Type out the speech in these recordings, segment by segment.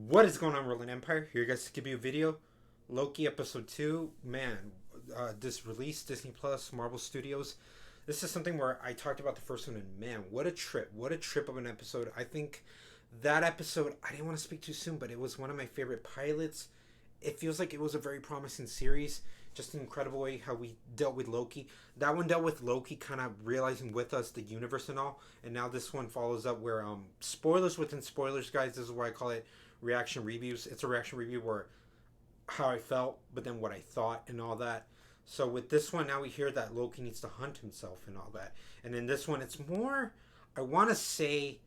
What is going on, Rolling Empire? Here, guys, to give you a video. Loki episode 2. Man, this release, Disney Plus, Marvel Studios. This is something where I talked about the first one, and man, what a trip. What a trip of an episode. I think that episode, I didn't want to speak too soon, but it was one of my favorite pilots. It feels like it was a very promising series. Just an incredible way how we dealt with Loki. That one dealt with Loki kind of realizing with us the universe and all. And now this one follows up where, spoilers within spoilers, guys. This is why I call it reaction reviews. It's a reaction review where how I felt, but then what I thought and all that. So with this one, now we hear that Loki needs to hunt himself and all that. And in this one, it's more, I want to say,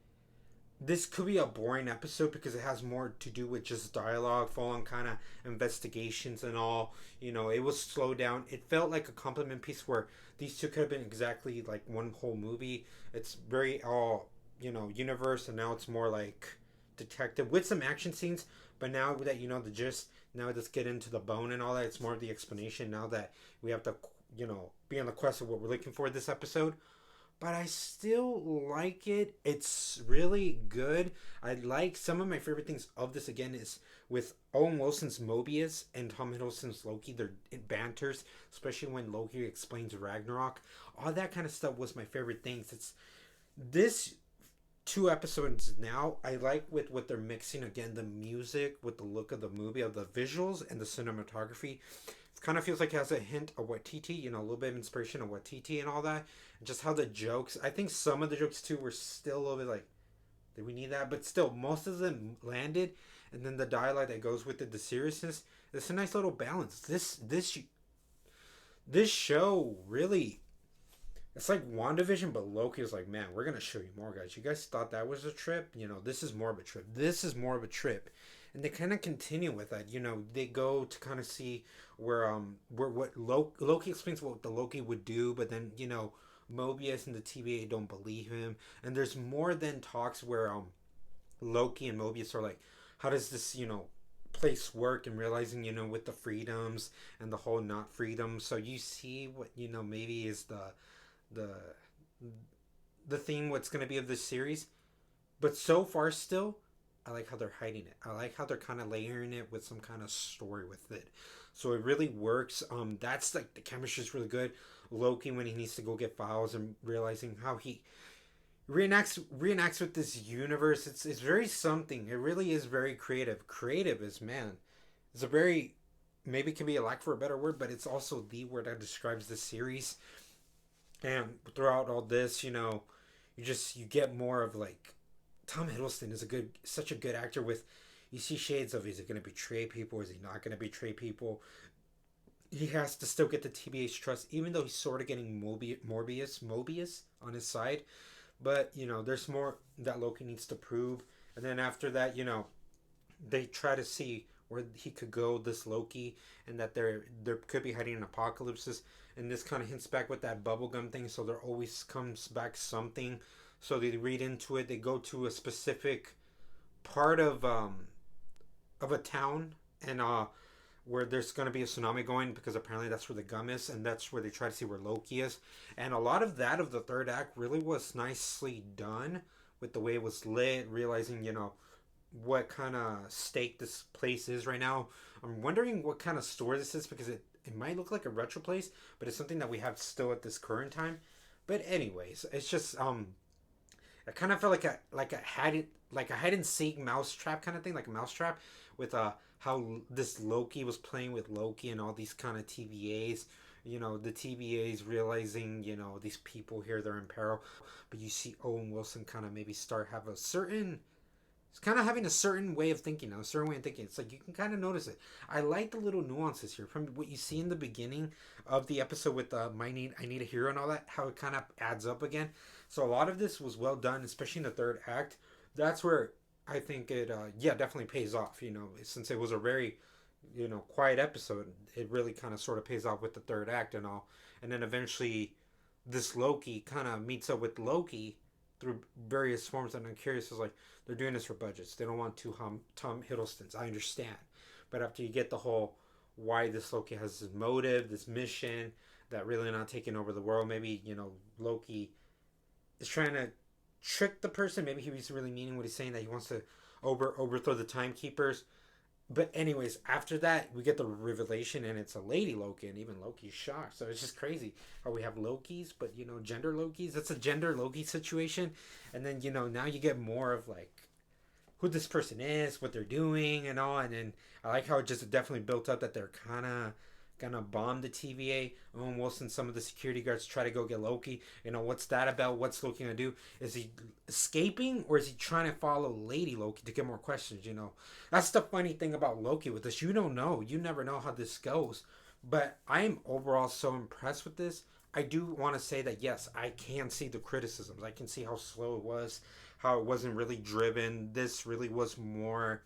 this could be a boring episode because it has more to do with just dialogue, full on kind of investigations and all. You know, it was slowed down. It felt like a compliment piece where these two could have been exactly like one whole movie. It's very all, universe, and now it's more like detective with some action scenes. But now that you know the gist, now let's get into the bone and all that. It's more of the explanation now that we have to, be on the quest of what we're looking for this episode. But I still like it. It's really good. I like some of my favorite things of this again is with Owen Wilson's Mobius and Tom Hiddleston's Loki. Their banters, especially when Loki explains Ragnarok. All that kind of stuff was my favorite things. It's this two episodes now. I like with what they're mixing again, the music with the look of the movie, of the visuals and the cinematography. It kind of feels like it has a hint of Waititi, a little bit of inspiration of Waititi and all that. And just how the jokes, I think some of the jokes too were still a little bit like, did we need that? But still, most of them landed. And then the dialogue that goes with it, the seriousness, it's a nice little balance. This show really, it's like WandaVision, but Loki is like, man, we're gonna show you more, guys. You guys thought that was a trip? This is more of a trip. This is more of a trip. And they kind of continue with that. They go to kind of see where what Loki explains what the Loki would do, but then Mobius and the TVA don't believe him. And there's more than talks where Loki and Mobius are like, how does this place work, and realizing with the freedoms and the whole not freedom. So you see what maybe is the the theme what's going to be of this series. But so far still, I like how they're hiding it. I like how they're kind of layering it with some kind of story with it. So it really works. That's like the chemistry is really good. Loki, when he needs to go get files and realizing how he reenacts with this universe, it's very something. It really is very creative. Creative is, man, it's a very, maybe it can be a lack for a better word, but it's also the word that describes this series. And throughout all this, you get more of like, Tom Hiddleston is such a good actor. With, you see shades of, is he going to betray people? Is he not going to betray people? He has to still get the TBA's trust, even though he's sort of getting Mobius on his side. But there's more that Loki needs to prove. And then after that, they try to see where he could go, this Loki, and that there could be hiding an apocalypses. And this kind of hints back with that bubblegum thing. So there always comes back something. So they read into it. They go to a specific part of a town, and where there's going to be a tsunami going, because apparently that's where the gum is, and that's where they try to see where Loki is. And a lot of that of the third act really was nicely done with the way it was lit, realizing what kind of state this place is right now. I'm wondering what kind of store this is, because it might look like a retro place, but it's something that we have still at this current time. But anyways, it's just it kind of felt like a hide and seek mousetrap kind of thing, like a mousetrap with how this Loki was playing with Loki and all these kind of TVAs. The TVAs realizing these people here, they're in peril, but you see Owen Wilson kind of maybe start have a certain. It's kind of having a certain way of thinking now, a certain way of thinking. It's like you can kind of notice it. I like the little nuances here from what you see in the beginning of the episode with I need a hero and all that. How it kind of adds up again. So a lot of this was well done, especially in the third act. That's where I think it definitely pays off. Since it was a very quiet episode, it really kind of sort of pays off with the third act and all. And then eventually, this Loki kind of meets up with Loki through various forms. And I'm curious, is like, they're doing this for budgets. They don't want two Tom Hiddlestons. I understand. But after you get the whole why this Loki has this motive, this mission, that really not taking over the world, maybe, Loki is trying to trick the person. Maybe he was really meaning what he's saying, that he wants to overthrow the timekeepers. But anyways, after that, we get the revelation, and it's a lady Loki, and even Loki's shocked. So it's just crazy how we have Lokis, but gender Lokis. That's a gender Loki situation, and then now you get more of like who this person is, what they're doing, and all. And then I like how it just definitely built up that they're kind of gonna bomb the TVA. Owen Wilson, some of the security guards try to go get Loki. What's that about? What's Loki gonna do? Is he escaping, or is he trying to follow Lady Loki to get more questions? That's the funny thing about Loki with this. You don't know. You never know how this goes. But I am overall so impressed with this. I do want to say that yes, I can see the criticisms. I can see how slow it was, how it wasn't really driven. This really was more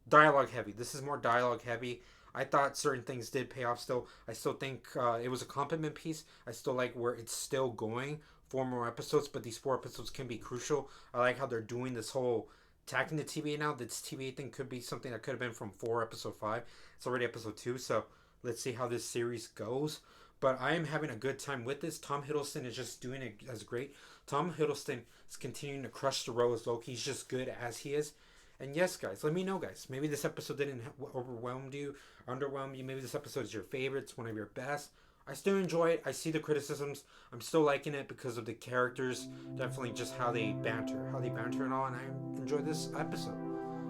dialogue heavy. This is more dialogue heavy. I thought certain things did pay off still. I still think it was a compliment piece. I still like where it's still going. 4 more episodes, but these 4 episodes can be crucial. I like how they're doing this whole attacking the TVA now. This TVA thing could be something that could have been from 4 episode 5. It's already episode 2, so let's see how this series goes. But I am having a good time with this. Tom Hiddleston is just doing it as great. Tom Hiddleston is continuing to crush the role as Loki. He's just good as he is. And yes, guys, let me know, guys. Maybe this episode didn't overwhelm you, underwhelm you. Maybe this episode is your favorite. It's one of your best. I still enjoy it. I see the criticisms. I'm still liking it because of the characters. Definitely just how they banter and all. And I enjoy this episode.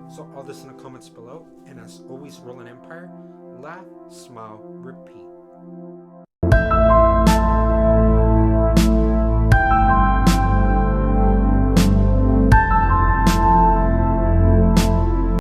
So all this in the comments below. And as always, roll an empire. Laugh, smile, repeat.